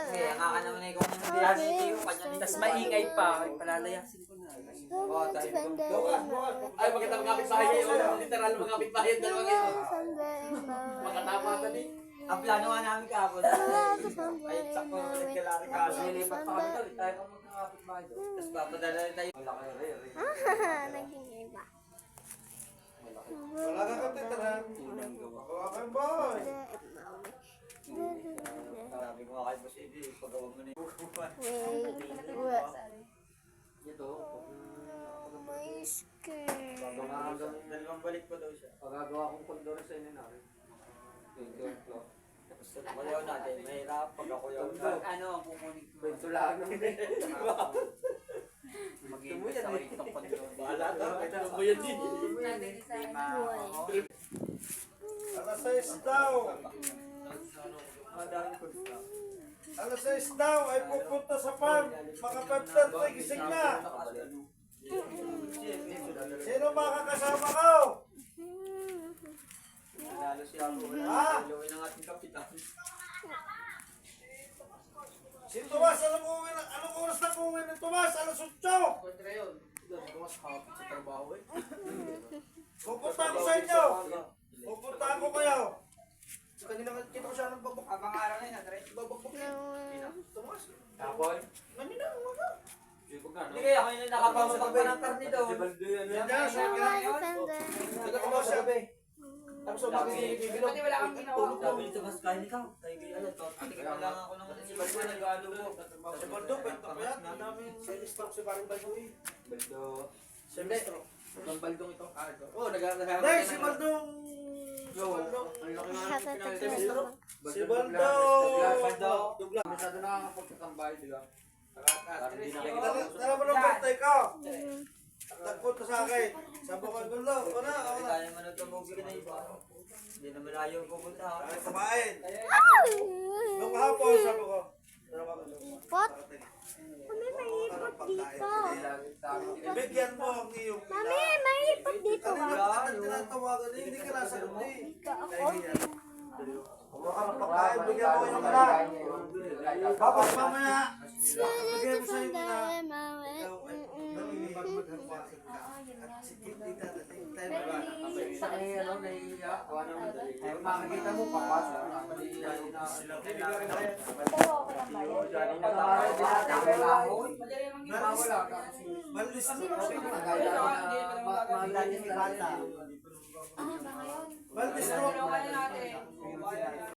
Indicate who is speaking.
Speaker 1: Kaya nga ka naman kung hindi hati yung kanya.
Speaker 2: Tapos maingay pa. Palalayasin ko na.
Speaker 3: Ay, maganda mga kapitbahay ngayon. Literal mga kapitbahay ang dalawa ngayon. Makatama ka din.
Speaker 1: Ang plano nga namin kahapon. Ay, sakto nagkalari ka. Nilipat pa kami doon. Tayo pa magkakapit bahay doon. Tapos papadala tayo. Wala kayo rin.
Speaker 4: Naging iba.
Speaker 5: Wala ka katitirahan. Wala kang boy.
Speaker 1: Sabi ko nga kay Boss Eddie, paggawa mo na yung bukuan. Ito.
Speaker 4: May skin.
Speaker 1: Dalawang balik pa daw siya.
Speaker 3: Pagagawa kong kondor sa inyo na rin.
Speaker 1: Tapos kuyaw natin, mahirap pag kuyaw na.
Speaker 2: Ano ang kukunin ko?
Speaker 3: Bentulaan ng
Speaker 2: Mag-iimbes ako itong kondor.
Speaker 3: Bahala ka. Ito mo yan din.
Speaker 5: Alas 6 daw. Alas 6 daw ay pupunta sa farm. Mga 5:30 gising na. Sino makakasama ko?
Speaker 1: Lalo siya ako.
Speaker 5: Ha?
Speaker 1: Luwi ng ating kapitan.
Speaker 5: Si Tomas, anong oras na uwi ni Tomas? Alas 8.
Speaker 3: Kontra yun. Tumas kapit sa trabaho eh.
Speaker 5: Pupunta ako sa inyo. Pupunta ako kayo.
Speaker 3: Kanina kita ko siya ng babak.
Speaker 1: Abang araw na yun, Andre.
Speaker 3: Babak. Tumas.
Speaker 1: Tapon.
Speaker 3: Kanina, umaga.
Speaker 1: Hindi kaya ako yung nakapasok pa ng karni daw.
Speaker 3: Nagkakabaw sa gabi. Tapos umaga bibilog.
Speaker 1: Pati wala kang ginawa. Sabi nito, mas kain ikaw. Tayo kaya ano to. Tingnan lang ako ng si Baldo nag-ano mo.
Speaker 5: Si Baldo, bento pa yan. Namin sinistrok si Paring Baldo eh.
Speaker 1: Baldo.
Speaker 3: Sinistro. Itong baldong ito. Oo,
Speaker 5: Hindi, si Baldo. Si Baldo. Si Baldo.
Speaker 1: Baldo.
Speaker 3: Masyado nakakapagkatambay, di ba?
Speaker 1: Hindi nakikita.
Speaker 5: Tara mo ng birthday ko. Nagpunta sa akin. Sabi ko, Baldo, ako na.
Speaker 1: Kaya naman nagkamugi ka na iba. Hindi naman ayaw pupunta.
Speaker 5: Ay, kumain. Nung hapon, sabi ko.
Speaker 4: Pot? Mami, may ipot dito.
Speaker 5: Bigyan mo ang iyong
Speaker 4: Mami, may ipot dito.
Speaker 5: kanina ka nang tinatawagan eh, hindi ka nasa kundi. Kung makarapakain, bigyan mo yung anak. Tapos mamaya, bigyan mo sa iyo na. Nanginibag maghawasan ka. At sikip di ka natin. Tayo ba?
Speaker 3: Sa kanya, ano, nahihiya. Ay, makikita mo, papasok na.
Speaker 5: Malis na. Malis na.